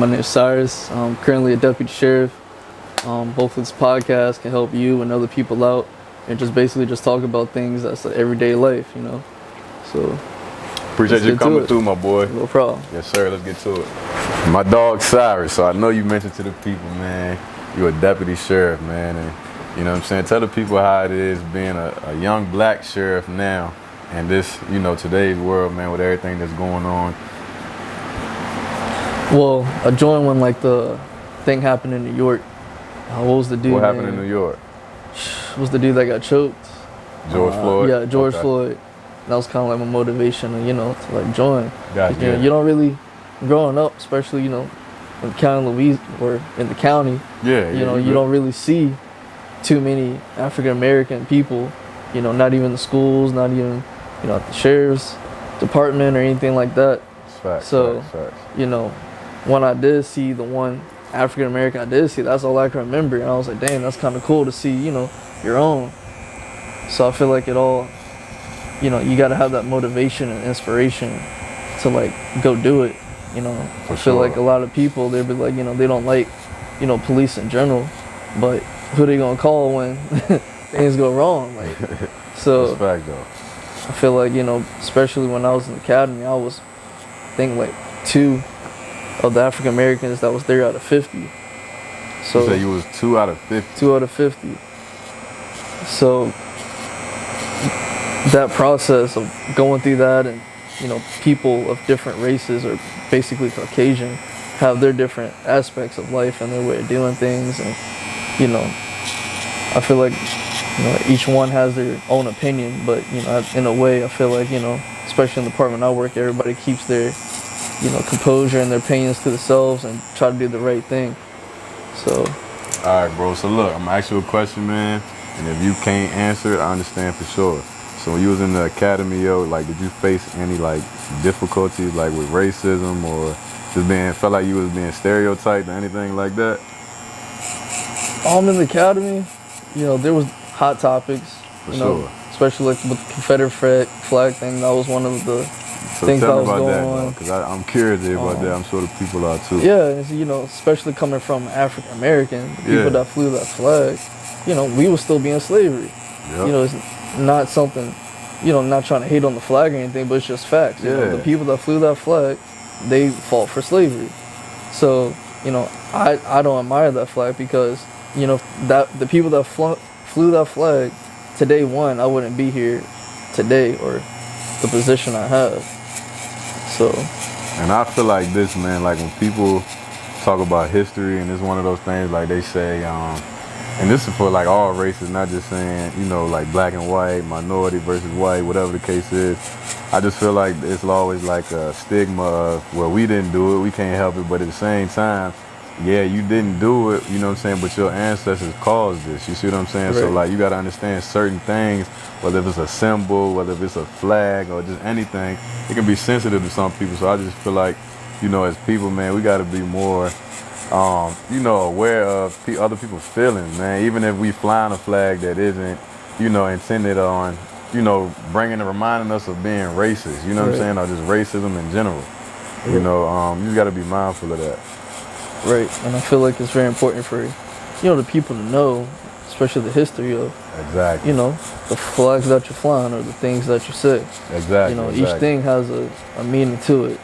My name is Cyrus. I'm currently a deputy sheriff. Hopefully this podcast can help you and other people out and just basically just talk about things that's like everyday life, you know. So appreciate you coming through, my boy. No problem. Yes, sir. Let's get to it. My dog Cyrus. So I know you mentioned to the people, man, you're a deputy sheriff, man, and you know what I'm saying. Tell the people how it is being a young black sheriff now, and this, you know, today's world, man, with everything that's going on. Well, I joined when like the thing happened in New York. What was the dude? What happened in New York? Was the dude that got choked? George Floyd? Yeah, George Floyd. That was kind of like my motivation, you know, to like join. Gotcha. You know, you don't really, growing up, especially, you know, in County Louisiana or in the county, you know, you don't really see too many African American people, you know, not even the schools, not even, you know, at the sheriff's department or anything like that. Facts, facts. You know, when I did see the one African American I did see, that's all I can remember. And I was like, damn, that's kind of cool to see, you know, your own. So I feel like it all, you know, you got to have that motivation and inspiration to like go do it. You know, I feel like a lot of people, they'll be like, you know, they don't like, you know, police in general, but who they gonna call when things go wrong? Like, so fact, though. I feel like, you know, especially when I was in the academy, I was, I think like 2 of the African Americans that was there out of 50. So you said you was 2 out of 50? 2 out of 50. So that process of going through that, and you know, people of different races or basically Caucasian have their different aspects of life and their way of doing things, and you know, I feel like, you know, each one has their own opinion, but you know, in a way I feel like, you know, especially in the department I work, everybody keeps their, you know, composure and their opinions to themselves and try to do the right thing. So all right, bro, so look, I'm gonna ask you a question, man, and if you can't answer it, I understand for sure. So when you was in the academy, yo, like, did you face any like difficulties like with racism or just felt like you was being stereotyped or anything like that? In the academy, you know, there was hot topics, for you sure. know, especially like with the Confederate flag thing. That was one of the things that was going on. Because I'm curious about that. I'm sure the people are too. Yeah, you know, especially coming from African American, the people that flew that flag, you know, we would still be in slavery. Yep. You know, it's not something, you know, not trying to hate on the flag or anything, but it's just facts. You know, the people that flew that flag, they fought for slavery. So, you know, I don't admire that flag because, you know, that the people that flew that flag, today one, I wouldn't be here today or the position I have. So. And I feel like this, man, like when people talk about history, and it's one of those things like they say, and this is for like all races, not just saying, you know, like black and white, minority versus white, whatever the case is. I just feel like it's always like a stigma of, well, we didn't do it, we can't help it, but at the same time, yeah, you didn't do it, you know what I'm saying, but your ancestors caused this, you see what I'm saying? Right. So like you gotta understand certain things, whether if it's a symbol, whether if it's a flag or just anything, it can be sensitive to some people. So I just feel like, you know, as people, man, we gotta be more you know, aware of other people's feelings, man. Even if we flying a flag that isn't, you know, intended on, you know, reminding us of being racist, you know what I'm saying, or just racism in general. You know, you got to be mindful of that. Right, and I feel like it's very important for, you know, the people to know, especially the history of, you know, the flags that you're flying or the things that you say. You know, each thing has a meaning to it.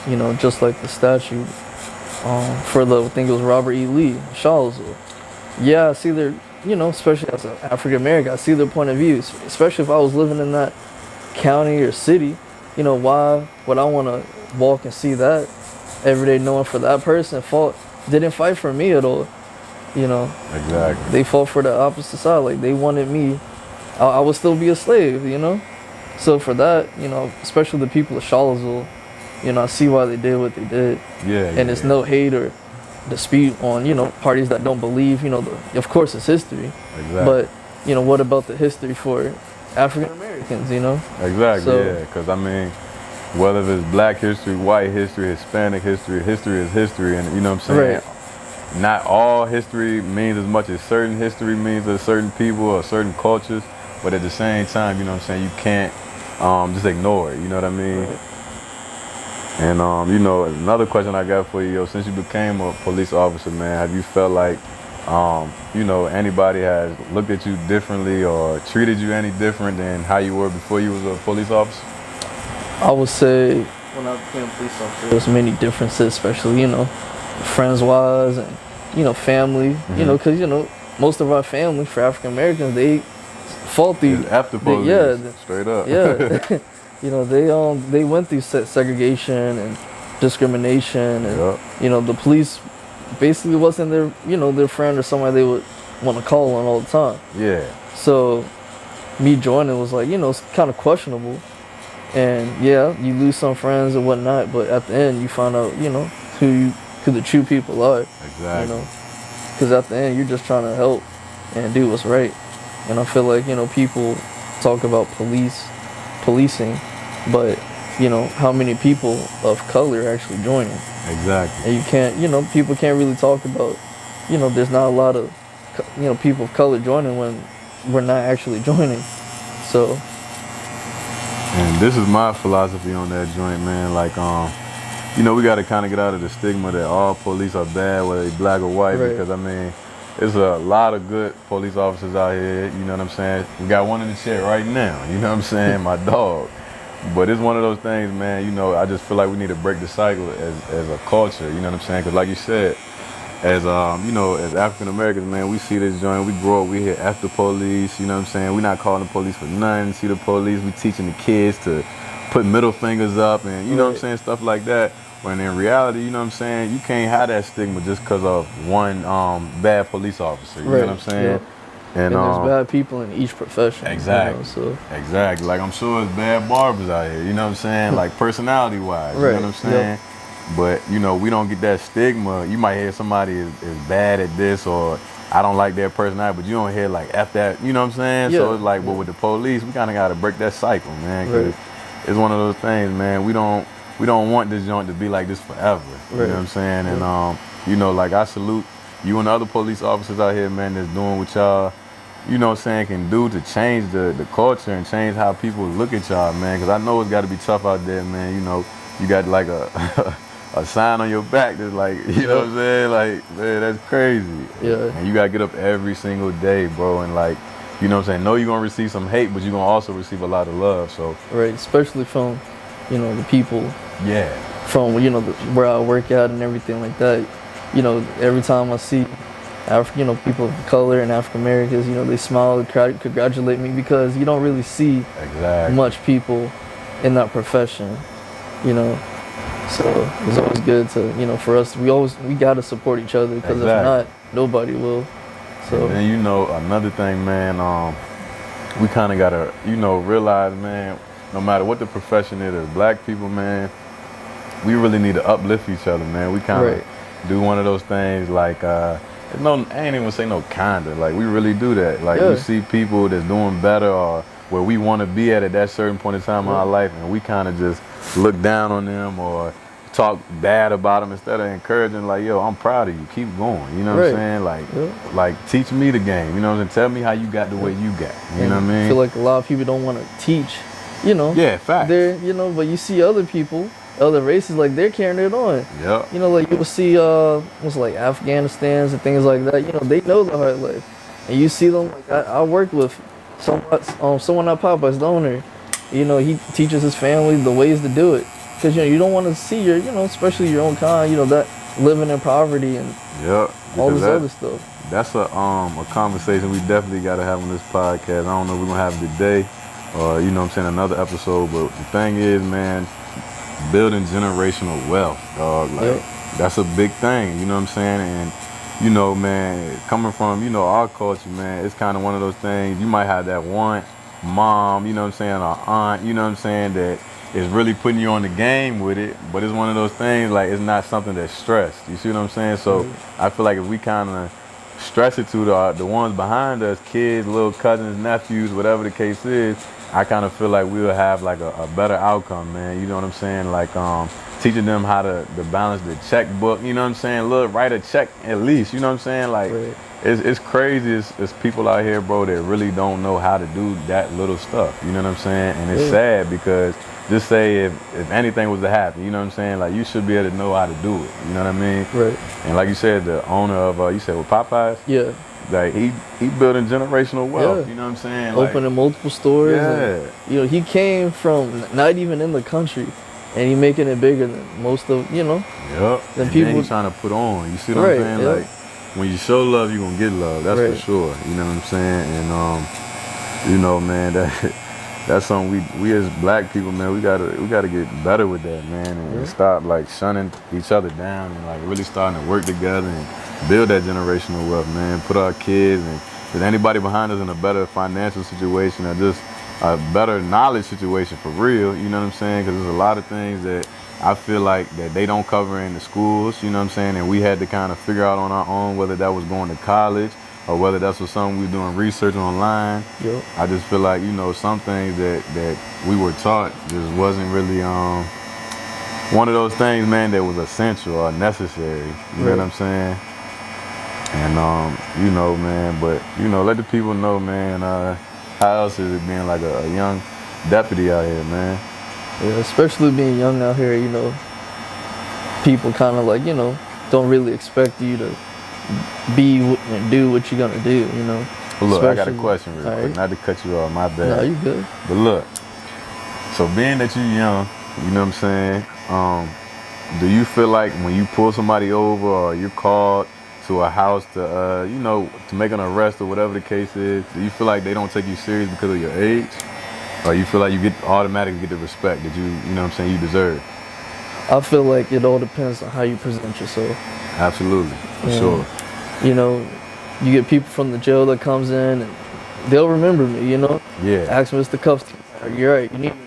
You know, just like the statue. For I think it was Robert E. Lee, Charlottesville. Yeah, I see their, you know, especially as an African American, I see their point of view. Especially if I was living in that county or city, you know, why would I want to walk and see that every day, knowing for that person didn't fight for me at all, you know? Exactly. They fought for the opposite side. Like they wanted me, I would still be a slave, you know? So for that, you know, especially the people of Charlottesville, you know, I see why they did what they did. And it's no hate or dispute on, you know, parties that don't believe, you know, of course it's history. But, you know, what about the history for African Americans, you know? So, because I mean, whether it's black history, white history, Hispanic history, history is history, and you know what I'm saying? Not all history means as much as certain history means to certain people or certain cultures, but at the same time, you know what I'm saying, you can't just ignore it, you know what I mean? And you know, another question I got for you, yo, since you became a police officer, man, have you felt like, you know, anybody has looked at you differently or treated you any different than how you were before you was a police officer? I would say when I became a police officer, there's many differences, especially, you know, friends-wise and, you know, family, you know, because, you know, most of our family for African Americans, they faulty. After police, yeah, straight up. Yeah, you know, they went through segregation and discrimination, and you know, the police basically wasn't their, you know, their friend or somebody they would want to call on all the time. Yeah. So me joining was like, you know, it's kind of questionable. And yeah, you lose some friends and whatnot, but at the end you find out, you know, who the true people are. Exactly. You know, because at the end you're just trying to help and do what's right. And I feel like, you know, people talk about policing, but you know, how many people of color are actually joining? Exactly. And you can't, you know, people can't really talk about, you know, there's not a lot of, you know, people of color joining when we're not actually joining. So. And this is my philosophy on that joint, man. Like, you know, we got to kind of get out of the stigma that all police are bad, whether they black or white, because I mean, there's a lot of good police officers out here, you know what I'm saying? We got one in the chat right now, you know what I'm saying? My dog. But it's one of those things, man, you know, I just feel like we need to break the cycle as a culture, you know what I'm saying? Because like you said, as, you know, as African Americans, man, we see this joint, we grow up, we hear after police, you know what I'm saying? We're not calling the police for nothing, see the police, we teaching the kids to put middle fingers up and, you know what I'm saying, stuff like that. When in reality, you know what I'm saying, you can't have that stigma just because of one bad police officer, you know what I'm saying? Yeah. And there's bad people in each profession. Exactly. You know, so. Exactly. Like I'm sure there's bad barbers out here, you know what I'm saying? Like personality-wise, you know what I'm saying? But, you know, we don't get that stigma. You might hear somebody is bad at this or I don't like their personality, but you don't hear like F that, you know what I'm saying? So it's like, but with the police, we kind of got to break that cycle, man. Cause it's one of those things, man. We don't want this joint to be like this forever. You know what I'm saying? And, you know, like I salute you and the other police officers out here, man, that's doing what y'all, you know what I'm saying, can do to change the culture and change how people look at y'all, man. Because I know it's got to be tough out there, man. You know, you got like a a sign on your back that's like, you know what I'm saying? Like, man, that's crazy. Yeah. And you got to get up every single day, bro. And like, you know what I'm saying? Know you're going to receive some hate, but you're going to also receive a lot of love. So. Right. Especially from, you know, the people. Yeah. From, you know, where I work at and everything like that. You know, every time I see you know, people of color and African Americans, you know, they smile and congratulate me because you don't really see much people in that profession, you know. So it's always good to, you know, for us, we got to support each other because if not, nobody will. So. And you know, another thing, man, we kind of got to, you know, realize, man, no matter what the profession is, as black people, man, we really need to uplift each other, man. We kind of do one of those things like, no, I ain't even say no kinda. Like we really do that. Like we see people that's doing better or where we want to be at that certain point in time in our life, and we kind of just look down on them or talk bad about them instead of encouraging. Like, yo, I'm proud of you. Keep going. You know what I'm saying? Like teach me the game. You know what I'm saying? Tell me how you got the way you got. You know what I mean? I feel like a lot of people don't want to teach. You know? Yeah, fact. They're, you know, but you see other people. Other races, like they're carrying it on. Yeah. You know, like you will see what's like Afghanistan's and things like that. You know, they know the hard life. And you see them, like I worked with someone at Popeyes, the owner. You know, he teaches his family the ways to do it. Because, you know, you don't want to see your, you know, especially your own kind, you know, that living in poverty and all this other stuff. That's a conversation we definitely got to have on this podcast. I don't know if we're going to have it today or, you know what I'm saying, another episode. But the thing is, man, building generational wealth, dog. Like that's a big thing, you know what I'm saying? And you know, man, coming from, you know, our culture, man, it's kind of one of those things. You might have that one mom, you know what I'm saying, or aunt, you know what I'm saying, that is really putting you on the game with it, but it's one of those things, like, it's not something that's stressed. You see what I'm saying? So I feel like if we kind of stress it to the ones behind us, kids, little cousins, nephews, whatever the case is, I kind of feel like we'll have like a better outcome, man. You know what I'm saying? Like teaching them how to balance the checkbook, you know what I'm saying? Write a check at least, you know what I'm saying? Like it's crazy. It's people out here, bro, that really don't know how to do that little stuff. You know what I'm saying? And it's sad because just say if anything was to happen, you know what I'm saying? Like, you should be able to know how to do it. You know what I mean? Right. And like you said, the owner of, you said, Popeyes? Yeah. Like, he building generational wealth. Yeah. You know what I'm saying? Opening like, multiple stores. Yeah. And, you know, he came from not even in the country, and he making it bigger than most of, you know. Yep. Than and people. Then he's trying to put on. You see what I'm saying? Yep. Like, when you show love, you're gonna get love. That's right. for sure. You know what I'm saying? And you know, man, that's something we as black people, man, we gotta get better with that, man, and stop like shunning each other down and like really starting to work together and build that generational wealth, man. Put our kids and if anybody behind us in a better financial situation or just a better knowledge situation for real, you know what I'm saying? Because there's a lot of things that I feel like that they don't cover in the schools, you know what I'm saying? And we had to kind of figure out on our own whether that was going to college or whether that's was something we were doing research online. Yep. I just feel like, you know, some things that we were taught just wasn't really one of those things, man, that was essential or necessary. You know what I'm saying? And you know, man, but you know, let the people know, man, how else is it being like a young deputy out here, man? Yeah, especially being young out here, you know, people kind of like, you know, don't really expect you to be and do what you're gonna do, you know. Well, look, I got a question real quick, not to cut you off, my bad. No, you good. But look, so being that you're young, you know what I'm saying, do you feel like when you pull somebody over or you're called to a house to, you know, to make an arrest or whatever the case is, do you feel like they don't take you serious because of your age? Or you feel like you automatically get the respect that you know what I'm saying, you deserve? I feel like it all depends on how you present yourself. Absolutely, for sure. You know, you get people from the jail that comes in and they'll remember me, you know? Yeah. Ask Mr. Cuffs, you're right, you need me.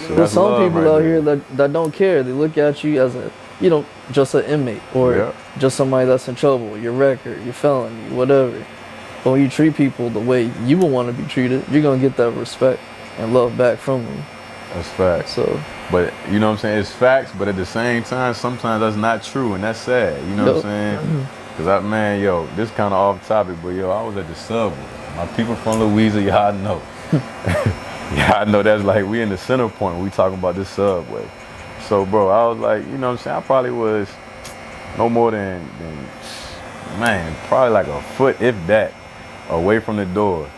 So there's some people out here that don't care. They look at you as a, you know, just an inmate or just somebody that's in trouble, your record, your felony, whatever. But when you treat people the way you would want to be treated, you're going to get that respect and love back from them. That's facts. So, but you know what I'm saying? It's facts, but at the same time, sometimes that's not true, and that's sad. You know what I'm saying? Because man, yo, this kind of off topic, but yo, I was at the subway. My people from Louisiana, y'all know. Y'all know that's like, we in the center point when we talking about this subway. So, bro, I was like, you know what I'm saying? I probably was no more than man, probably like a foot, if that, away from the door.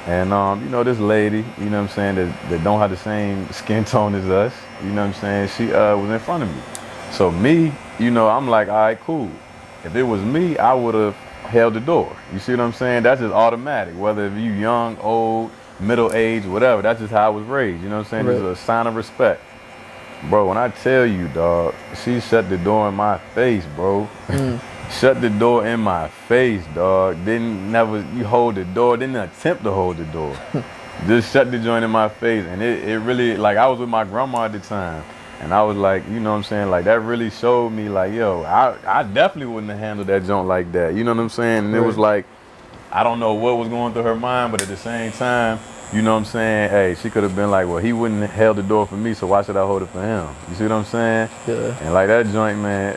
And, you know, this lady, you know what I'm saying, that don't have the same skin tone as us, you know what I'm saying, she was in front of me. So me, you know, I'm like, all right, cool. If it was me, I would have held the door. You see what I'm saying? That's just automatic. Whether if you young, old, middle age, whatever, that's just how I was raised, you know what I'm saying? Right. It's a sign of respect. Bro, when I tell you, dog, she shut the door in my face, bro. Shut the door in my face, dog. You hold the door, didn't attempt to hold the door. Just shut the joint in my face. And it really, like, I was with my grandma at the time. And I was like, you know what I'm saying? Like, that really showed me, like, yo, I definitely wouldn't have handled that joint like that. You know what I'm saying? And it was like, I don't know what was going through her mind, but at the same time, you know what I'm saying? Hey, she could have been like, well, he wouldn't have held the door for me, so why should I hold it for him? You see what I'm saying? Yeah. And like that joint, man,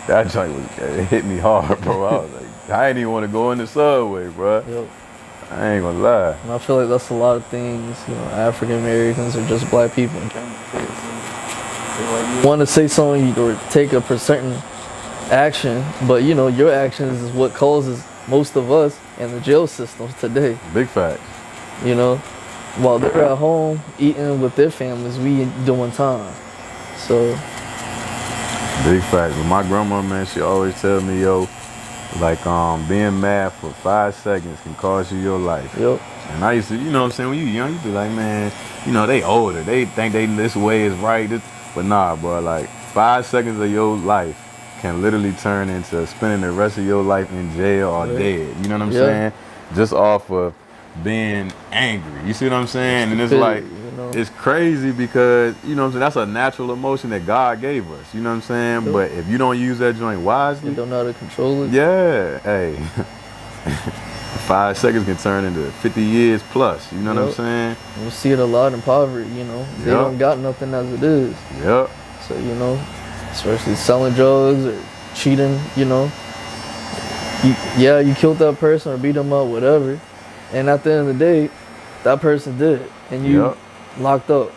that joint it hit me hard, bro. I was like, I didn't even want to go in the subway, bro. Yep. I ain't gonna lie. And I feel like that's a lot of things, you know, African Americans or just black people in general. You want to say something or take a certain action, but you know, your actions is what causes most of us in the jail systems today. Big facts. You know, while they're at home eating with their families, we doing time. So. Big facts. But my grandma, man, she always tell me, yo, like being mad for 5 seconds can cost you your life. Yep. And I used to, you know what I'm saying, when you young, you be like, man, you know, they older. They think this way is right. But nah, bro, like 5 seconds of your life can literally turn into spending the rest of your life in jail or dead. You know what I'm saying? Just off of being angry. You see what I'm saying? And it's like, you know? It's crazy because, you know what I'm saying, that's a natural emotion that God gave us. You know what I'm saying? Yep. But if you don't use that joint wisely. You don't know how to control it. Yeah. Hey. 5 seconds can turn into 50 years plus. You know what I'm saying? We see it a lot in poverty, you know. They don't got nothing as it is. Yep. So, you know, especially selling drugs or cheating, you know. You killed that person or beat them up, whatever. And at the end of the day, that person did. And you locked up.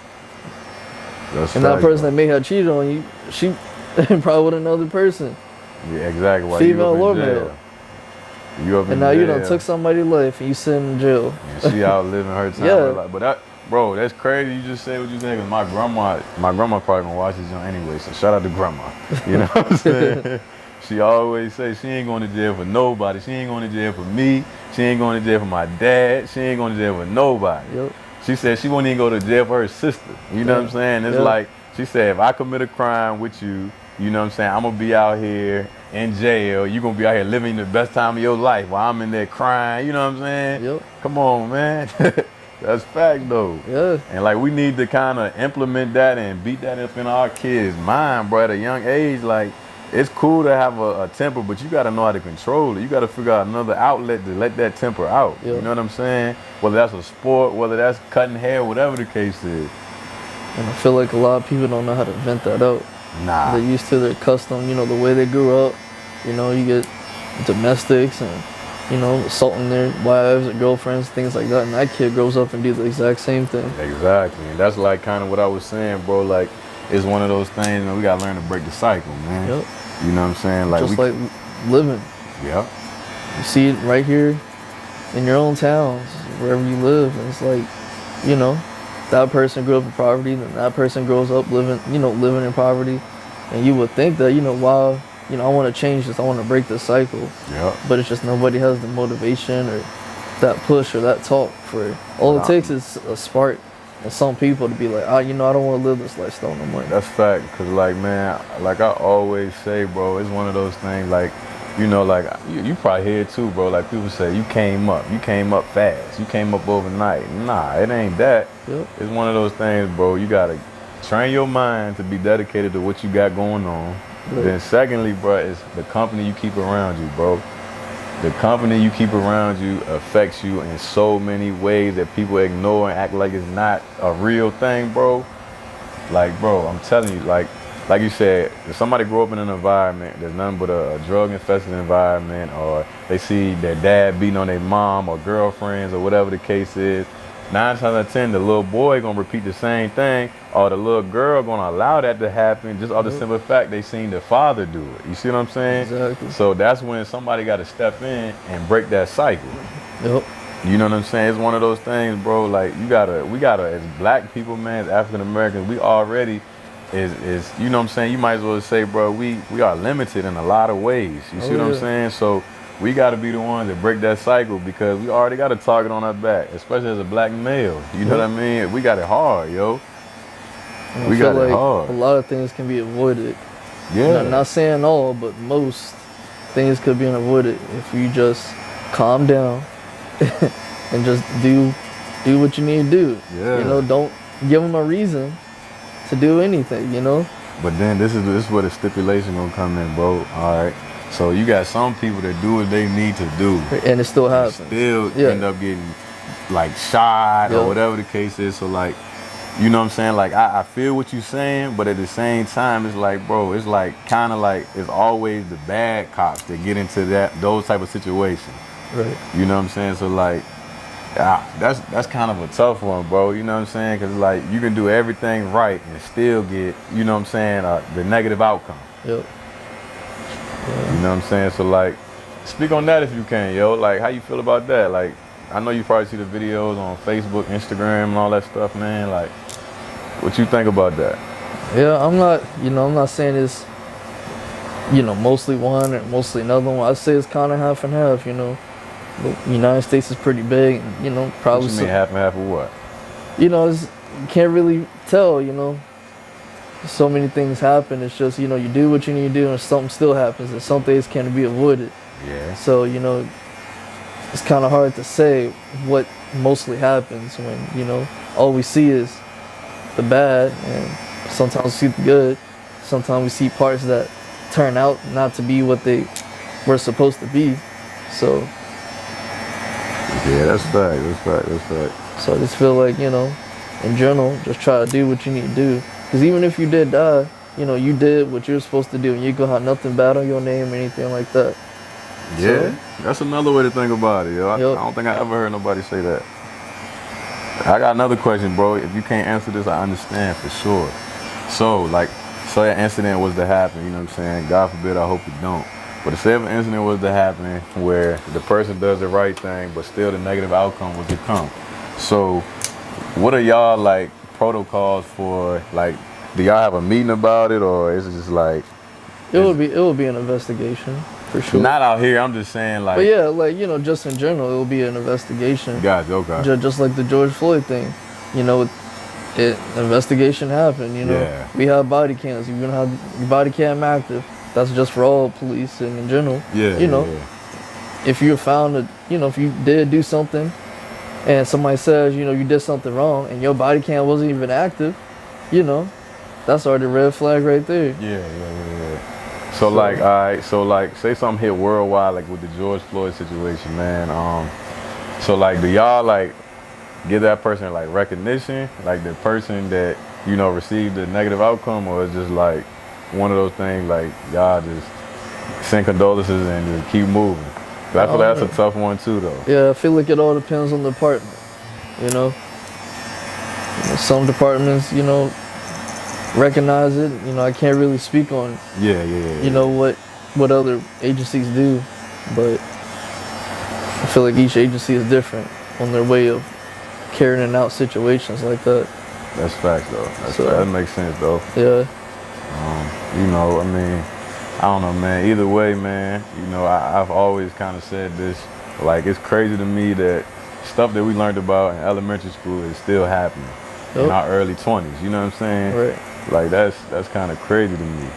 And that person that may have cheated on you, she probably with another person. Yeah, exactly. While female or male. You up in and now jail. You done took somebody's life and you sitting in jail. And she out living her time. Yeah. But that, bro, that's crazy. You just said what you said. Cause my grandma probably gonna watch this joint anyway. So shout out to grandma. You know what I'm saying? She always say she ain't going to jail for nobody. She ain't going to jail for me. She ain't going to jail for my dad. She ain't going to jail for nobody. Yep. She said she won't even go to jail for her sister. You know what I'm saying? It's like, she said, if I commit a crime with you, you know what I'm saying, I'm going to be out here in jail. You're going to be out here living the best time of your life while I'm in there crying. You know what I'm saying? Yep. Come on, man. That's fact, though. Yeah. And, like, we need to kind of implement that and beat that up in our kids' mind, bro, at a young age. Like, it's cool to have a temper, but you got to know how to control it. You got to figure out another outlet to let that temper out. Yep. You know what I'm saying? Whether that's a sport, whether that's cutting hair, whatever the case is. And I feel like a lot of people don't know how to vent that out. Nah. They're used to their custom, you know, the way they grew up. You know, you get domestics and, you know, assaulting their wives or girlfriends, things like that. And that kid grows up and do the exact same thing. Exactly. And that's like kind of what I was saying, bro. Like, it's one of those things, and we got to learn to break the cycle, man. Yep. You know what I'm saying? Like, just like living. Yep. You see it right here in your own towns, wherever you live. And it's like, you know, that person grew up in poverty, then that person grows up living in poverty. And you would think that, you know, wow, you know, I want to change this, I want to break this cycle. Yep. But it's just nobody has the motivation or that push or that talk for it. All it takes is a spark and some people to be like, you know, I don't want to live this lifestyle no more. That's fact. Because, like, man, like I always say, bro, it's one of those things, like, you know, like, you probably hear it too, bro. Like, people say, you came up fast. You came up overnight. Nah, it ain't that. Yep. It's one of those things, bro. You got to train your mind to be dedicated to what you got going on. Right. Then secondly, bro, it's the company you keep around you, bro. The company you keep around you affects you in so many ways that people ignore and act like it's not a real thing, bro. Like, bro, I'm telling you, like you said, if somebody grew up in an environment that's nothing but a drug-infested environment, or they see their dad beating on their mom or girlfriends or whatever the case is, 9 times out of 10, the little boy gonna repeat the same thing, or the little girl gonna allow that to happen just off the simple fact they seen their father do it. You see what I'm saying? Exactly. So that's when somebody got to step in and break that cycle. Yep. You know what I'm saying? It's one of those things, bro. Like, we gotta, as black people, man, as African Americans, we already is you know what I'm saying? You might as well say, bro, we are limited in a lot of ways. You see what I'm saying? So we got to be the ones that break that cycle, because we already got a target on our back, especially as a black male. You know what I mean? We got it hard, yo. We got it hard. A lot of things can be avoided. Yeah. Not saying all, but most things could be avoided if you just calm down and just do what you need to do. Yeah. You know, don't give them a reason to do anything, you know? But then this is where the stipulation gonna come in, bro. All right. So you got some people that do what they need to do, and it still happens. Still end up getting like shot or whatever the case is. So, like, you know what I'm saying? Like, I feel what you're saying, but at the same time, it's like, bro, it's like kind of like it's always the bad cops that get into those type of situations. Right. You know what I'm saying? So, like, that's kind of a tough one, bro. You know what I'm saying? Because, like, you can do everything right and still get, you know what I'm saying, the negative outcome. Yep. Yeah. You know what I'm saying? So, like, speak on that if you can, yo. Like, how you feel about that? Like, I know you probably see the videos on Facebook, Instagram, and all that stuff, man. Like, what you think about that? Yeah, I'm not saying it's, mostly one or mostly another one. I say it's kind of half and half, you know. The United States is pretty big, and, probably. What you mean half and half of what? You can't really tell, So many things happen. It's just, you do what you need to do, and something still happens, and some things can't be avoided. Yeah. So, it's kind of hard to say what mostly happens when, all we see is the bad, and sometimes we see the good. Sometimes we see parts that turn out not to be what they were supposed to be. So. Yeah, that's fact. So I just feel like, in general, just try to do what you need to do. Because even if you did die, you did what you're supposed to do, and you gonna have nothing bad on your name or anything like that. Yeah, that's another way to think about it, yo. I don't think I ever heard nobody say that. I got another question, bro. If you can't answer this, I understand for sure. So, like, say an incident was to happen, you know what I'm saying? God forbid, I hope it don't. But say if an incident was to happen where the person does the right thing, but still the negative outcome was to come. So, what are y'all, like, protocols for, like, do y'all have a meeting about it, or is it just like... It would be an investigation, for sure. Not out here, I'm just saying, like... But yeah, like, you know, just in general, it will be an investigation. Gotcha, okay. Just like the George Floyd thing. You know, investigation happened, you know. Yeah. We have body cams. You're going to have your body cam active. That's just for all police and in general. Yeah, you know, if you're found that, you know, if you did do something and somebody says, you know, you did something wrong and your body cam wasn't even active, you know, that's already a red flag right there. Yeah. So like, all right, so like, say something hit worldwide, like with the George Floyd situation, man. So like, do y'all like give that person like recognition, like the person that, you know, received the negative outcome, or it's just like one of those things like y'all just send condolences and just keep moving? I feel like that's a tough one too, though. Yeah, I feel like it all depends on the department, you know. Some departments, you know, recognize it. You know, I can't really speak on, you know, what other agencies do, but I feel like each agency is different on their way of carrying out situations like that. That's facts, though. That makes sense, though. Yeah. You know, I mean, I don't know, man. Either way, man, you know, I've always kind of said this. Like, it's crazy to me that stuff that we learned about in elementary school is still happening in our early 20s. You know what I'm saying? Right. Like, that's kind of crazy to me.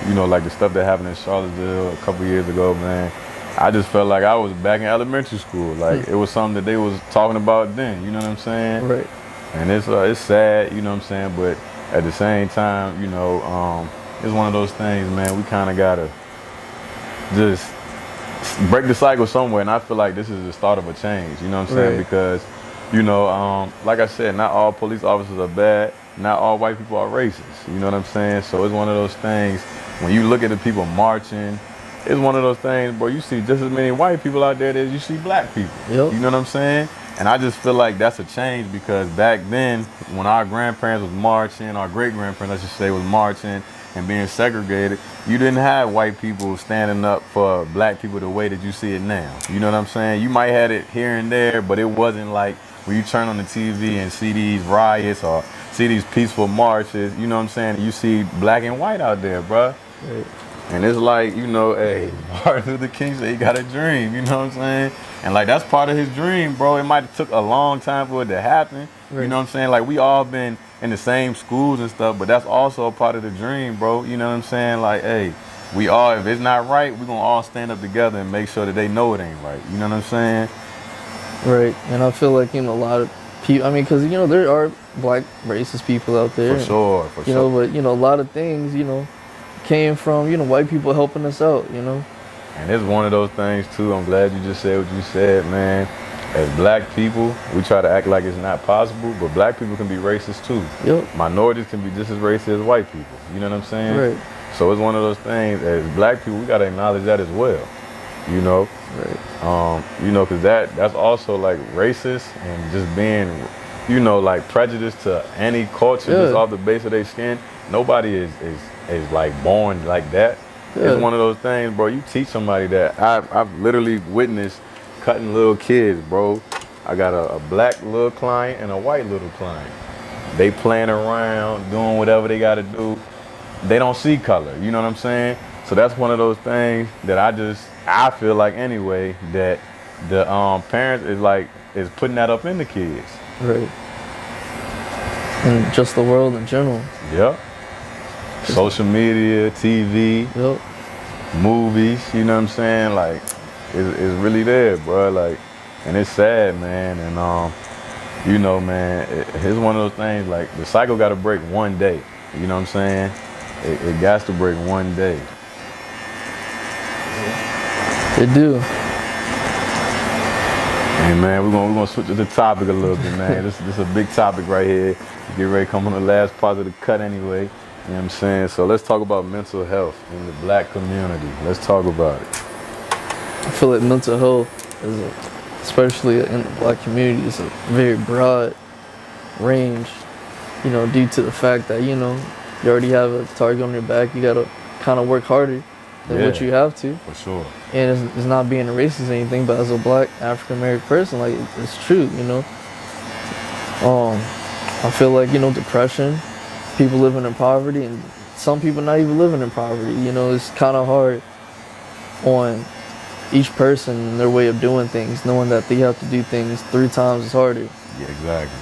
You know, like the stuff that happened in Charlottesville a couple years ago, man. I just felt like I was back in elementary school. Like, it was something that they was talking about then. You know what I'm saying? Right. And it's sad, you know what I'm saying? But at the same time, you know, it's one of those things, man. We kind of gotta just break the cycle somewhere, and I feel like this is the start of a change. You know what I'm saying? Right. Because, you know, like I said, not all police officers are bad. Not all white people are racist. You know what I'm saying? So it's one of those things. When you look at the people marching, it's one of those things, bro. You see just as many white people out there as you see black people. Yep. You know what I'm saying? And I just feel like that's a change, because back then, when our grandparents was marching, our great-grandparents, I should say, was marching and being segregated, you didn't have white people standing up for black people the way that you see it now. You know what I'm saying? You might have it here and there, but it wasn't like when you turn on the TV and see these riots or see these peaceful marches, you know what I'm saying? You see black and white out there, bruh. Right. And it's like, you know, hey, Martin Luther King said he got a dream, you know what I'm saying? And like, that's part of his dream, bro. It might have took a long time for it to happen. Right. You know what I'm saying? Like, we all been in the same schools and stuff, but that's also a part of the dream, bro. You know what I'm saying? Like, hey, we all, if it's not right, we're gonna all stand up together and make sure that they know it ain't right. You know what I'm saying? Right. And I feel like, you know, a lot of people, I mean, because, you know, there are black racist people out there. For sure. You know, but, you know, a lot of things, you know, came from, you know, white people helping us out, you know. And it's one of those things too. I'm glad you just said what you said, man. As black people, we try to act like it's not possible, but black people can be racist too. Yep. Minorities can be just as racist as white people. You know what I'm saying? Right. So it's one of those things. As black people, we gotta acknowledge that as well. You know. Right. You know, because that's also like racist and just being, you know, like prejudiced to any culture just off the base of their skin. Nobody is like born like that. It's one of those things, bro. You teach somebody that. I've literally witnessed cutting little kids, bro. I got a black little client and a white little client. They playing around, doing whatever they got to do. They don't see color, you know what I'm saying? So that's one of those things that I feel like anyway, that the parents is putting that up in the kids. Right. And just the world in general. Yep. Social media, TV, movies, you know what I'm saying? Like, it's really there, bro. Like, and it's sad, man. And, you know, man, it's one of those things, like, the cycle got to break one day. You know what I'm saying? It got to break one day. It do. Hey, man, we're gonna switch to the topic a little bit, man. This is a big topic right here. Get ready to come on the last part of the cut anyway. You know what I'm saying? So let's talk about mental health in the black community. Let's talk about it. I feel like mental health, especially in the black community, is a very broad range, you know, due to the fact that, you know, You already have a target on your back. You gotta kind of work harder than what you have to. For sure. And it's not being a racist or anything, but as a black African American person, like, it's true, you know. I feel like, you know, depression, people living in poverty, and some people not even living in poverty. You know, it's kind of hard on each person and their way of doing things, knowing that they have to do things 3 times as harder. Yeah, exactly.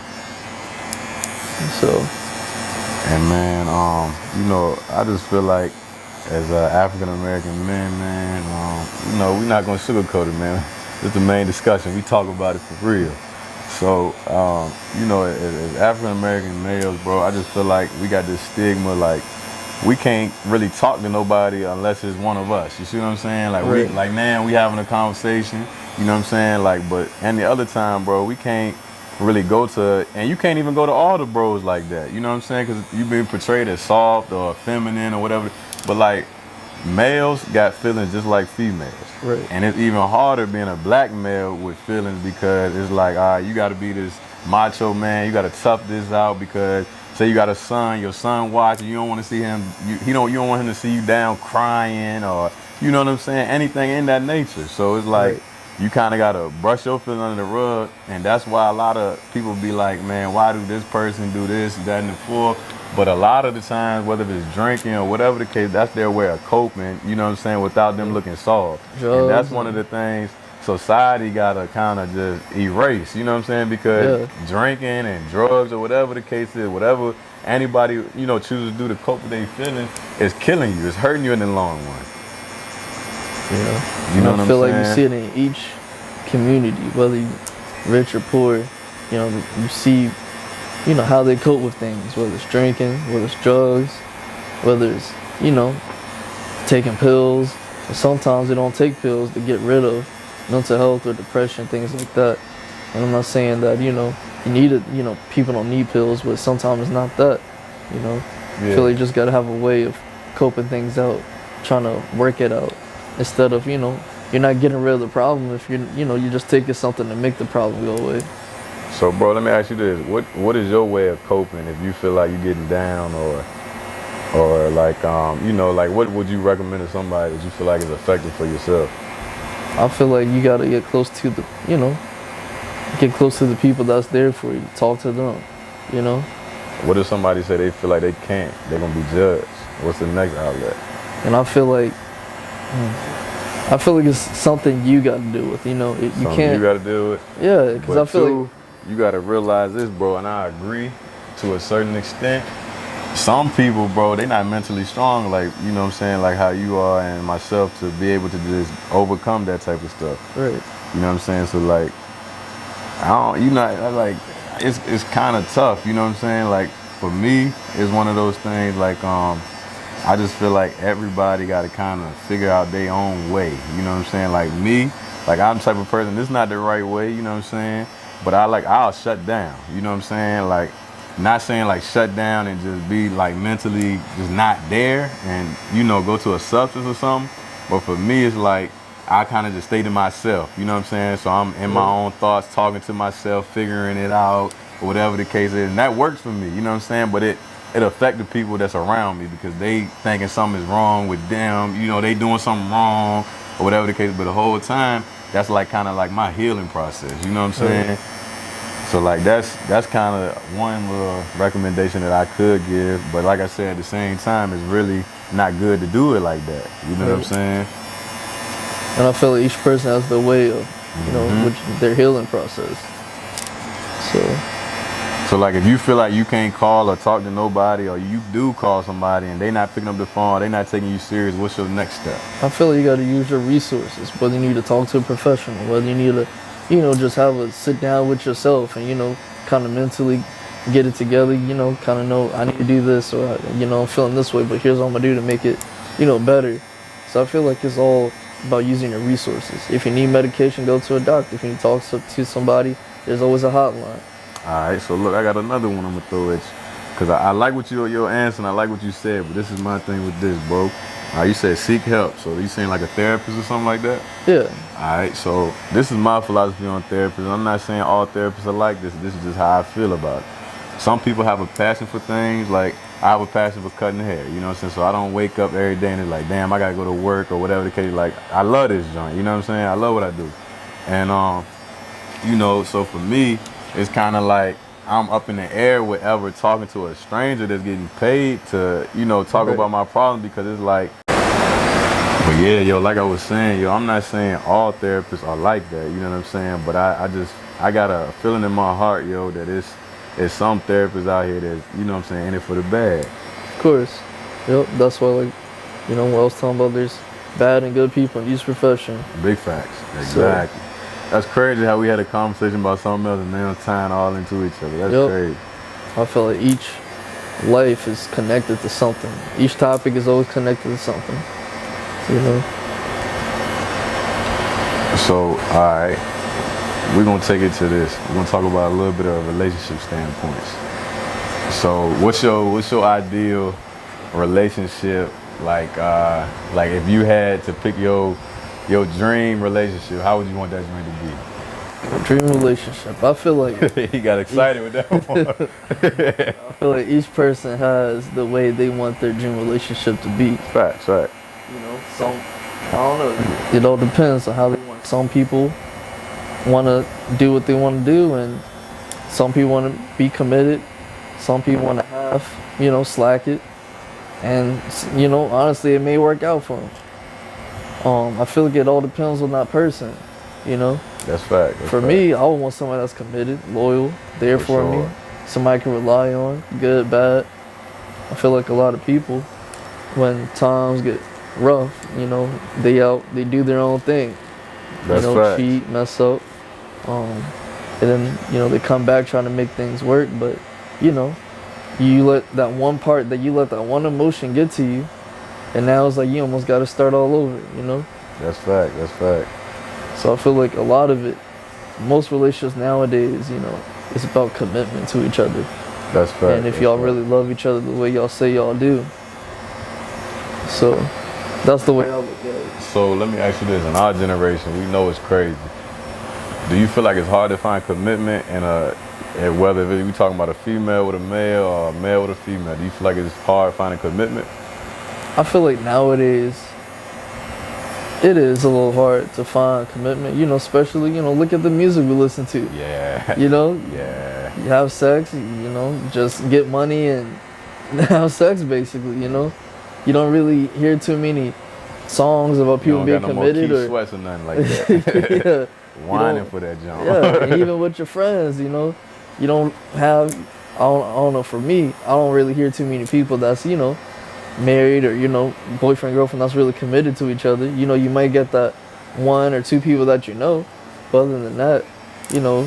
So. And man, you know, I just feel like as African American men, man, you know, we're not gonna sugarcoat it, man. It's the main discussion. We talk about it for real. So, you know, as African American males, bro, I just feel like we got this stigma, like, we can't really talk to nobody unless it's one of us. You see what I'm saying? Like, right. like, man, we having a conversation, you know what I'm saying? Like, but any other time, bro, we can't really go to, and you can't even go to all the bros like that. You know what I'm saying? Because you've been portrayed as soft or feminine or whatever. But like, males got feelings just like females. Right. And it's even harder being a black male with feelings, because it's like, all right, you got to be this macho man. You got to tough this out, because say you got a son, your son watching, you don't want to see him, you don't want him to see you down crying, or, you know what I'm saying, anything in that nature. So it's like, right. You kind of got to brush your feelings under the rug. And that's why a lot of people be like, man, why do this person do this, that, and the fourth? But a lot of the times, whether it's drinking or whatever the case, that's their way of coping, you know what I'm saying, without them looking soft. And that's one of the things society got to kind of just erase, you know what I'm saying? Because drinking and drugs or whatever the case is, whatever anybody, you know, chooses to do to cope with their feelings, is killing you. It's hurting you in the long run. Yeah. You know what I'm saying? I feel like you see it in each community, whether you rich or poor, you know, you see, you know, how they cope with things, whether it's drinking, whether it's drugs, whether it's, you know, taking pills. And sometimes they don't take pills to get rid of mental health or depression, things like that. And I'm not saying that, you know, you need it, you know, people don't need pills, but sometimes it's not that, you know. I feel like you just got to have a way of coping things out, trying to work it out, instead of, you know, you're not getting rid of the problem if you're, you know, you're just taking something to make the problem go away. So, bro, let me ask you this: what is your way of coping if you feel like you're getting down, or like, you know, like, what would you recommend to somebody that you feel like is effective for yourself? I feel like you gotta get close to the, you know, get close to the people that's there for you. Talk to them, you know. What if somebody say they feel like they can't? They're gonna be judged. What's the next outlet? And I feel like it's something you got to deal with, you know. You can't. You got to deal with. Yeah, because I feel like you got to realize this, bro, and I agree to a certain extent. Some people, bro, they not mentally strong, like, you know what I'm saying, like how you are and myself, to be able to just overcome that type of stuff. Right. You know what I'm saying? So like, like, it's kind of tough, you know what I'm saying? Like, for me, it's one of those things, like, I just feel like everybody got to kind of figure out their own way, you know what I'm saying? Like me, like, I'm the type of person, this is not the right way, you know what I'm saying? But I'll shut down, you know what I'm saying? Like, not saying like shut down and just be like mentally just not there and, you know, go to a substance or something. But for me, it's like, I kind of just stay to myself, you know what I'm saying? So I'm in my own thoughts, talking to myself, figuring it out, or whatever the case is. And that works for me, you know what I'm saying? But it affects the people that's around me, because they thinking something is wrong with them, you know, they doing something wrong, or whatever the case. But the whole time, that's like kind of like my healing process, you know what I'm saying? So like, that's kind of one little recommendation that I could give. But like I said, at the same time, it's really not good to do it like that, you know what I'm saying? And I feel like each person has their way of, you know, which their healing process. So like, if you feel like you can't call or talk to nobody, or you do call somebody and they not picking up the phone, they not taking you serious, what's your next step? I feel like you got to use your resources, whether you need to talk to a professional, whether you need to, you know, just have a sit down with yourself and, you know, kind of mentally get it together, you know, kind of know I need to do this, or, you know, I'm feeling this way, but here's what I'm going to do to make it, you know, better. So I feel like it's all about using your resources. If you need medication, go to a doctor. If you need to talk to somebody, there's always a hotline. All right, so look, I got another one I'm gonna throw at you, because I like what your answer, and I like what you said, but this is my thing with this, bro. You said seek help, so you saying like a therapist or something like that? Yeah. All right, so this is my philosophy on therapy. I'm not saying all therapists are like this. This is just how I feel about it. Some people have a passion for things, like I have a passion for cutting hair, you know what I'm saying? So I don't wake up every day and it's like, damn, I gotta go to work or whatever the case. Like, I love this joint, you know what I'm saying? I love what I do. And, you know, so for me, it's kind of like I'm up in the air with ever talking to a stranger that's getting paid to, you know, talk about my problem, because it's like, but yeah, yo, like I was saying, yo, I'm not saying all therapists are like that, you know what I'm saying? But I got a feeling in my heart, yo, that it's some therapists out here that, you know what I'm saying, in it for the bad. Of course. Yep, that's why, like, you know, what I was talking about, there's bad and good people in each profession. Big facts, exactly. So, that's crazy how we had a conversation about something else and now tying all into each other. That's crazy. I feel like each life is connected to something. Each topic is always connected to something, you know? So, all right, we're going to take it to this. We're going to talk about a little bit of relationship standpoints. So what's your ideal relationship? Like if you had to pick your dream relationship, how would you want that dream to be? Dream relationship. I feel like he got excited with that one. I feel like each person has the way they want their dream relationship to be. Facts, right. You know, I don't know. It all depends on how they want. Some people want to do what they want to do, and some people want to be committed. Some people want to half, you know, slack it. And, you know, honestly, it may work out for them. I feel like it all depends on that person, you know? That's fact. For me, I would want somebody that's committed, loyal, there for me. Somebody I can rely on, good, bad. I feel like a lot of people, when times get rough, you know, they do their own thing. That's you know, fact. Cheat, mess up. And then, you know, they come back trying to make things work, but, you know, you let that one emotion get to you, and now it's like you almost got to start all over, you know? That's fact. So I feel like a lot of it, most relationships nowadays, you know, it's about commitment to each other. That's fact. And if y'all really love each other the way y'all say y'all do. So that's the way I look at it. So let me ask you this. In our generation, we know it's crazy. Do you feel like it's hard to find commitment and whether we talking about a female with a male or a male with a female, do you feel like it's hard finding commitment? I feel like nowadays it is a little hard to find commitment, you know, especially, you know, look at the music we listen to. Yeah. You know? Yeah. You have sex, you know, just get money and have sex basically, you know? You don't really hear too many songs about people being committed. You don't got no more Keith Sweats or nothing like that. Yeah. Whining for that jump. Yeah, and even with your friends, you know, you don't have, I don't know, for me, I don't really hear too many people that's, you know, married or, you know, boyfriend, girlfriend that's really committed to each other. You know, you might get that one or two people that you know, but other than that, you know,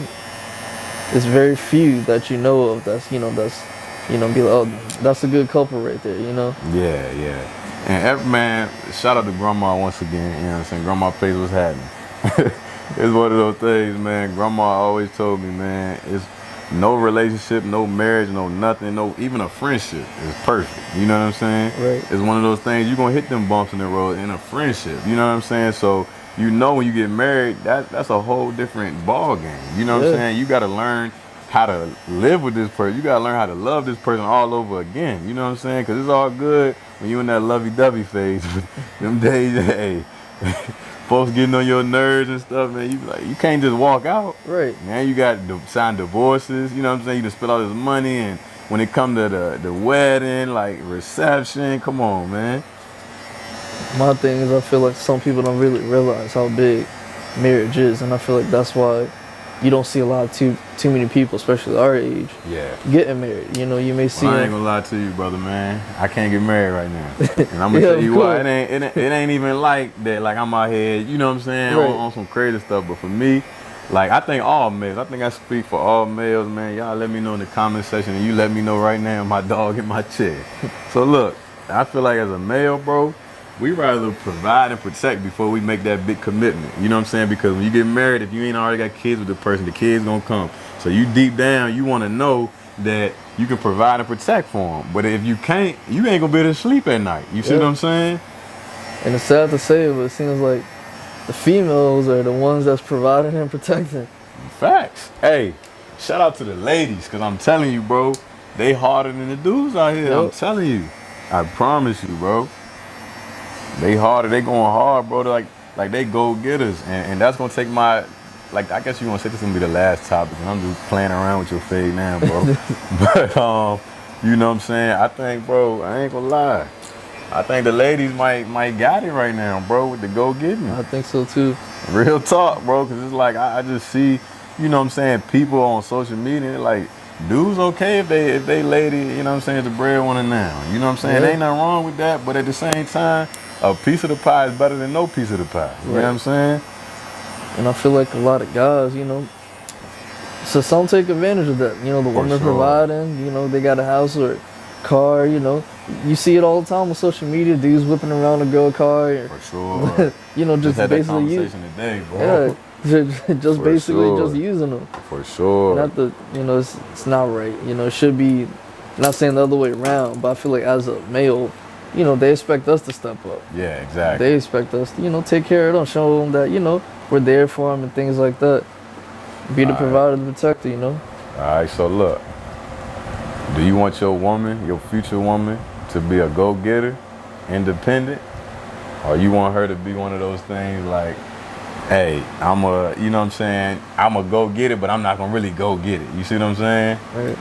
it's very few that you know of that's, you know, be like, oh, that's a good couple right there, you know? Yeah. And man, shout out to Grandma once again, you know what I'm saying? Grandma pays what's happening. It's one of those things, man. Grandma always told me, man, it's no relationship, no marriage, no nothing, no even a friendship is perfect. You know what I'm saying? Right. It's one of those things, you're going to hit them bumps in the road in a friendship. You know what I'm saying? So, you know, when you get married, that's a whole different ball game. You know what I'm saying? You got to learn how to live with this person. You got to learn how to love this person all over again. You know what I'm saying? Because it's all good when you in that lovey-dovey phase. Them days, hey, folks getting on your nerves and stuff, man. You can't just walk out. Right. Man, you got to sign divorces. You know what I'm saying? You just spend all this money, and when it come to the wedding, like reception, come on, man. My thing is, I feel like some people don't really realize how big marriage is, and I feel like that's why you don't see a lot of too many people, especially our age, getting married. You know, you may see. I ain't gonna lie to you, brother, man. I can't get married right now, and I'm gonna tell you why. It ain't even like that. Like I'm out here, you know what I'm saying, on some crazy stuff. But for me, like I think all males. I think I speak for all males, man. Y'all let me know in the comment section, and you let me know right now. My dog in my chair. So look, I feel like as a male, bro, we rather provide and protect before we make that big commitment. You know what I'm saying? Because when you get married, if you ain't already got kids with the person, the kids gonna come. So you deep down, you want to know that you can provide and protect for them. But if you can't, you ain't gonna be able to sleep at night. You see what I'm saying? And it's sad to say, but it seems like the females are the ones that's providing and protecting. Facts. Hey, shout out to the ladies, because I'm telling you, bro, they harder than the dudes out here. Yep. I'm telling you. I promise you, bro. They harder. They going hard, bro. They're like they go getters, and that's gonna take my. Like, I guess you gonna say this is gonna be the last topic, and I'm just playing around with your fade now, bro. But you know what I'm saying? I think, bro, I ain't gonna lie. I think the ladies might got it right now, bro, with the go getting. I think so too. Real talk, bro, because it's like I just see, you know what I'm saying, people on social media, like, dudes okay if they lady, you know what I'm saying, the breadwinner now. You know what I'm saying? Yeah. Ain't nothing wrong with that, but at the same time, a piece of the pie is better than no piece of the pie. You know what I'm saying? And I feel like a lot of guys, you know, so some take advantage of that. You know, the women providing, you know, they got a house or a car, you know. You see it all the time on social media, dudes whipping around a girl car. For sure. You know, just had basically that conversation today, bro. Yeah, just For basically sure. just using them. For sure. Not the, you know, it's not right. You know, it should be, not saying the other way around, but I feel like as a male, you know, they expect us to step up. Yeah, exactly. They expect us to, you know, take care of them, show them that, you know, we're there for them and things like that. Be the provider, the protector, you know. All right, so look, do you want your woman, your future woman, to be a go-getter, independent, or you want her to be one of those things like, hey, I'm a, you know what I'm saying, I'm a go-getter, but I'm not gonna really go get it. You see what I'm saying? Right.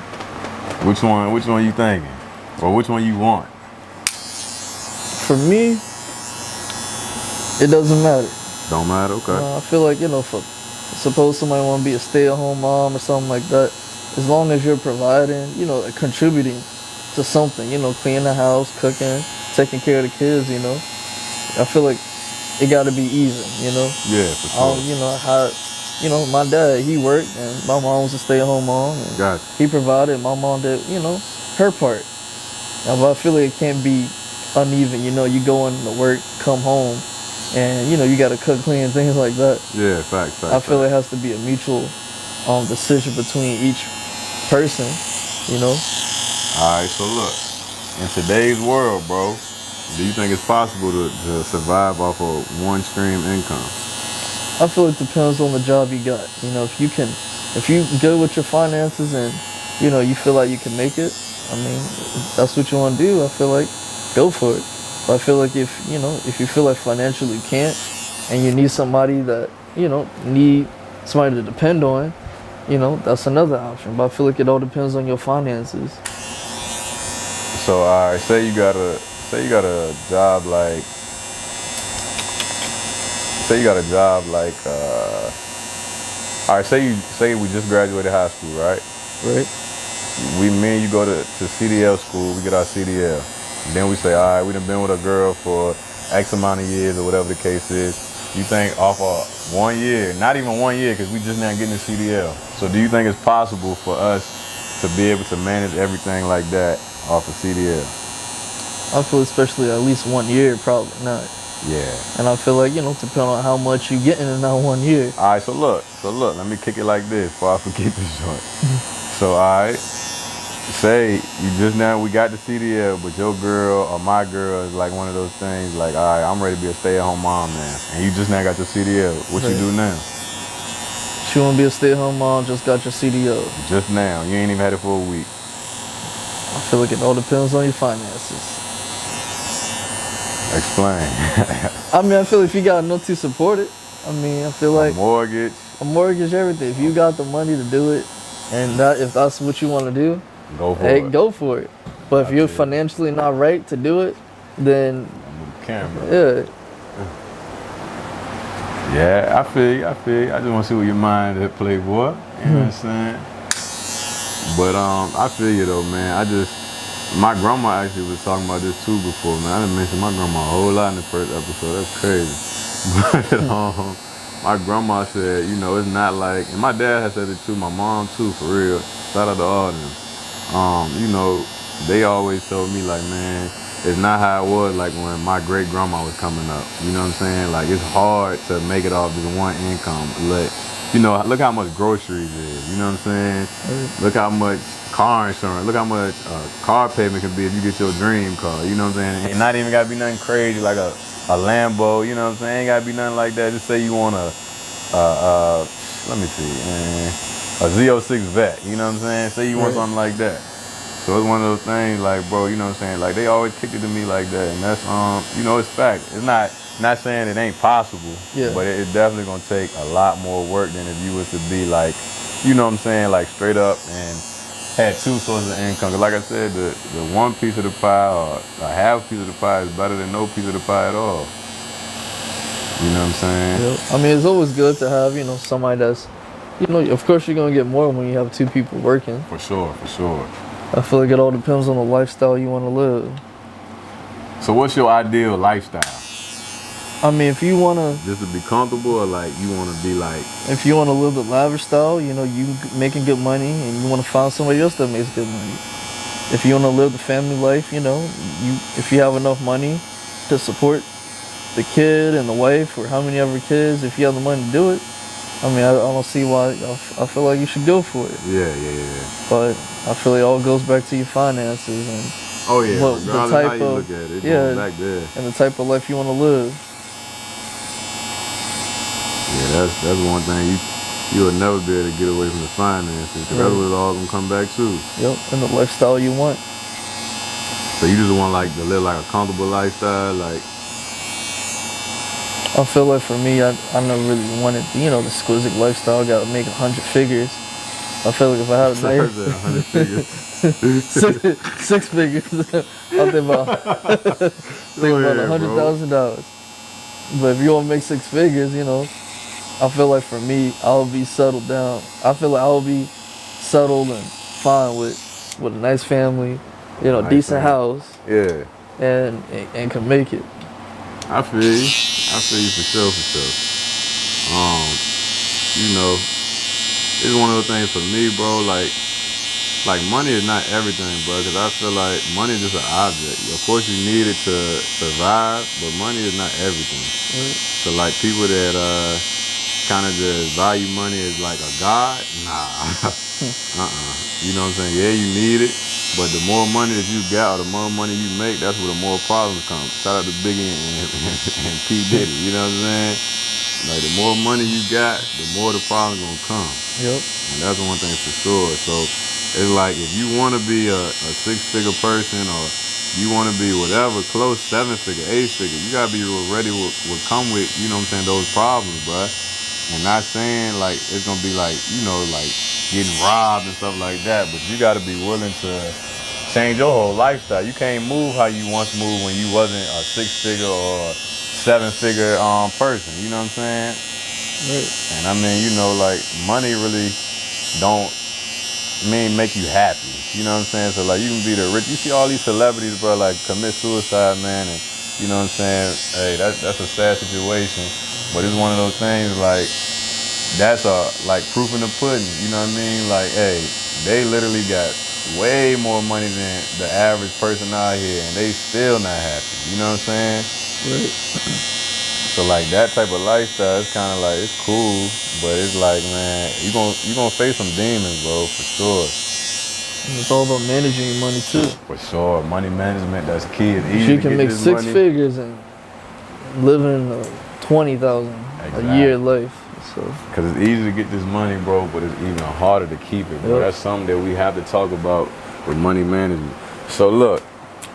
Which one you thinking? Or which one you want? For me, it doesn't matter. Don't matter, okay. I feel like, you know, suppose somebody want to be a stay-at-home mom or something like that, as long as you're providing, you know, contributing to something, you know, cleaning the house, cooking, taking care of the kids, you know, I feel like it got to be even, you know. Yeah, for sure. You know, you know, my dad, he worked, and my mom was a stay-at-home mom, and Gotcha. he provided, my mom did, you know, her part. But I feel like it can't be uneven, you know, you go into work, come home, and, you know, you got to cook, clean, things like that. Yeah, facts. I feel it has to be a mutual decision between each person, you know. All right, so look, in today's world, bro, do you think it's possible to survive off of one stream income? I feel it depends on the job you got. You know, if you good with your finances and, you know, you feel like you can make it, I mean, if that's what you want to do, I feel like go for it. But I feel like if you feel like financially you can't and you need somebody that, you know, need somebody to depend on, you know, that's another option. But I feel like it all depends on your finances. So, all right, say you got a job like, all right, say we just graduated high school, right? Right. Me and you go to CDL school, we get our CDL. Then we say, all right, we done been with a girl for X amount of years or whatever the case is. You think off of 1 year, not even 1 year, because we just now getting the CDL. So do you think it's possible for us to be able to manage everything like that off of CDL? I feel especially at least 1 year, probably not. Yeah. And I feel like, you know, depending on how much you getting in that 1 year. All right, so look, let me kick it like this before I forget this joint. So, all right, say we got the CDL, but your girl or my girl is like one of those things like, all right, I'm ready to be a stay-at-home mom now. And you just now got your CDL. What you do now? She want to be a stay-at-home mom, just got your CDL. Just now. You ain't even had it for a week. I feel like it all depends on your finances. Explain. I mean, I feel like if you got enough to support it, I mean, I feel like a mortgage, everything. If you got the money to do it, and if that's what you want to do, go for it. But if you're financially not right to do it, then yeah. Yeah, I feel you. I just want to see what your mind at, playboy. You know what I'm saying? But I feel you though, man. My grandma actually was talking about this too before, man. I done mentioned my grandma a whole lot in the first episode. That's crazy. But my grandma said, you know, it's not like, and my dad has said it too, my mom too, for real. Shout out to all of them. You know, they always told me like, man, it's not how it was like when my great grandma was coming up. You know what I'm saying? Like, it's hard to make it off just one income. Like, you know, look how much groceries is. You know what I'm saying? Look how much car insurance. Look how much car payment can be if you get your dream car. You know what I'm saying? And not even gotta be nothing crazy like a Lambo. You know what I'm saying? Ain't gotta be nothing like that. Just say you want a Z06 Vet. You know what I'm saying? Say you want something like that. So it's one of those things like, bro, you know what I'm saying? Like they always kicked it to me like that. And that's, you know, it's fact. It's not saying it ain't possible, but it's definitely gonna take a lot more work than if you was to be like, you know what I'm saying? Like straight up and had two sources of income. 'Cause like I said, the one piece of the pie or a half piece of the pie is better than no piece of the pie at all. You know what I'm saying? Yep. I mean, it's always good to have, you know, somebody that's, you know, of course you're gonna get more when you have two people working. For sure. I feel like it all depends on the lifestyle you want to live. So what's your ideal lifestyle? I mean, if you want to... Just to be comfortable or like you want to be like... If you want to live the lavish style, you know, you making good money and you want to find somebody else that makes good money. If you want to live the family life, you know, if you have enough money to support the kid and the wife or how many ever kids, if you have the money to do it, I mean, I don't see why. I feel like you should go for it. Yeah. But I feel like it all goes back to your finances and the type how you look at it. Back there. And the type of life you want to live. Yeah, that's one thing you will never be able to get away from the finances. Cause that's what it's all gonna come back to. Yep, and the lifestyle you want. So you just want like to live like a comfortable lifestyle, like. I feel like for me, I never really wanted, you know, the exquisite lifestyle. I gotta make 100 figures. I feel like if I had a nice 100 figures, six figures, I'll think about $100,000. But if you want to make 6 figures, you know, I feel like for me, I'll be settled down. I feel like I'll be settled and fine with a nice family, you know, decent house. Yeah. And can make it. I feel you for sure. You know, it's one of those things for me, bro, like money is not everything, bro, because I feel like money is just an object. Of course you need it to survive, but money is not everything. So like people that kind of just value money as like a god, nah. You know what I'm saying? Yeah, you need it, but the more money that you got or the more money you make, that's where the more problems come. Shout out to Biggie and P. Diddy, you know what I'm saying? Like the more money you got, the more the problems gonna come. Yep. And that's one thing for sure. So it's like if you want to be a 6-figure person or you want to be whatever, close 7-figure, 8-figure, you gotta be ready what come with, you know what I'm saying, those problems, bruh. And not saying like it's gonna be like, you know, like getting robbed and stuff like that, but you gotta be willing to change your whole lifestyle. You can't move how you once moved when you wasn't a 6-figure or 7-figure person, you know what I'm saying? Right. And I mean, you know, like money really don't make you happy, you know what I'm saying? So like you can be the rich, you see all these celebrities, bro, like commit suicide, man, and you know what I'm saying? Hey, that's a sad situation, but it's one of those things like that's like proof in the pudding, you know what I mean? Like, hey, they literally got way more money than the average person out here, and they still not happy, you know what I'm saying? Right. So like that type of lifestyle, it's kind of like, it's cool, but it's like, man, you gonna face some demons, bro, for sure. And it's all about managing your money too. For sure, money management, that's key. It's easy you can make 6 figures and living 20,000 a year life. So. Cause it's easy to get this money, bro, but it's even harder to keep it, bro. Yep. That's something that we have to talk about with money management. So look,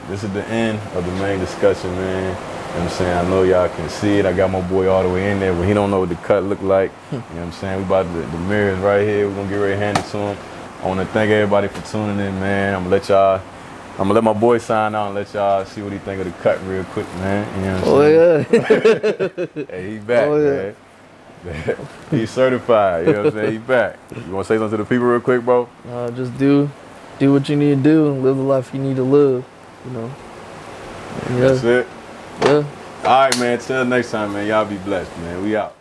this is the end of the main discussion, man. You know what I'm saying? I know y'all can see it. I got my boy all the way in there, but he don't know what the cut look like. You know what I'm saying? We about the mirrors right here. We're gonna get ready to hand it to him. I wanna thank everybody for tuning in, man. I'm gonna let my boy sign out and let y'all see what he think of the cut real quick, man. You know what I'm saying? Yeah. Hey, he back, man. He's certified, you know what I'm saying? He's back. You wanna say something to the people real quick, bro? Just do what you need to do and live the life you need to live, you know. That's it? Yeah. All right, man. Till next time, man. Y'all be blessed, man. We out.